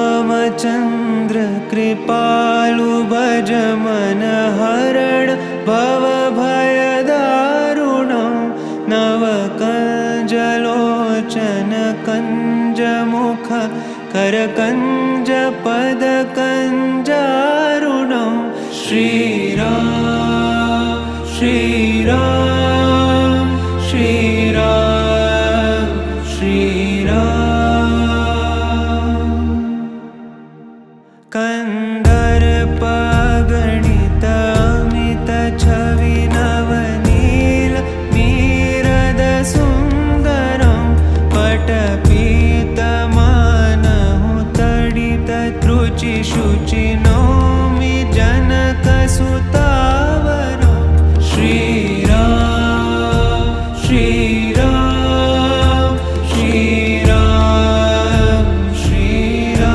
श्रीरामचन्द्र कृपालु भज मन हरण भवभयदारुणं नवकञ्जलोचन कञ्जमुख करकञ्ज पदकञ्जारुणं श्रीराम श्रीराम श्रीराम श्रीराम कन्दर्पगणित अमित छवि नवनील मीरद सुन्दरं पटपीतमानहु तडित त्रुचि शुचि नौमि जनकसुतावरं श्रीराम श्रीराम श्रीराम श्रीराम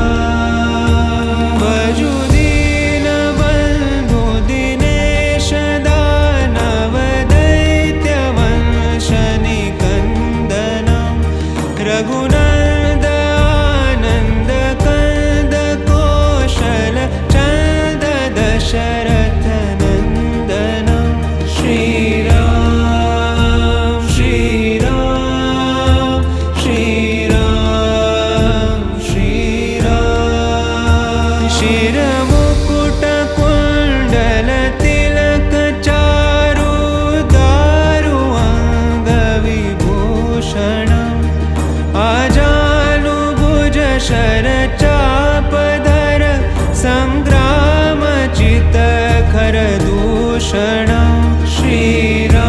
भजु दीनबन्धु दिनेश दानव दैत्यवंश निकन्दनं रघुनन्द आनन्द कंद कौशल चन्द दशरथ नन्दनं श्रीराम श्रीराम श्रीराम श्रीराम शिरमुकुट कुण्डल तिलक चारु दारु अङ्गविभूषणम् आजानुभुज शरचापधर सङ्ग्रामचित्तखर दूषणं श्रीराम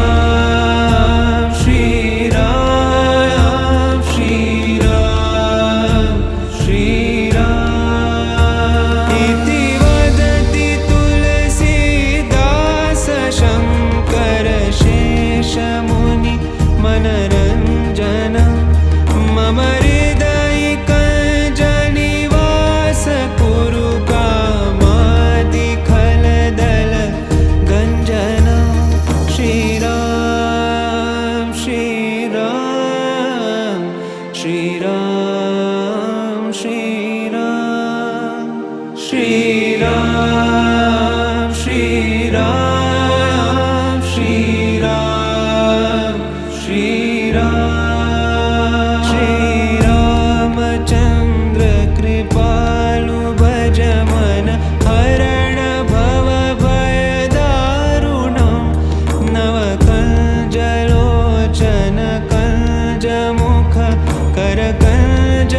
श्रीराम श्रीराम श्रीराम इति वदति तुलसीदास शङ्कर शेषमुनि मनरञ्जनं मम हृदयिकञ्जनिवास कुरु कामादिखलदल गञ्जनं श्रीराम श्रीराम श्रीराम श्रीराम श्रीराम श्रीराम श्रीराम श्रीराम श्रीरामचन्द्र कृपालु भज मन हरण भवभयदारुणं नवकञ्जलोचन कञ्जमुख करकञ्ज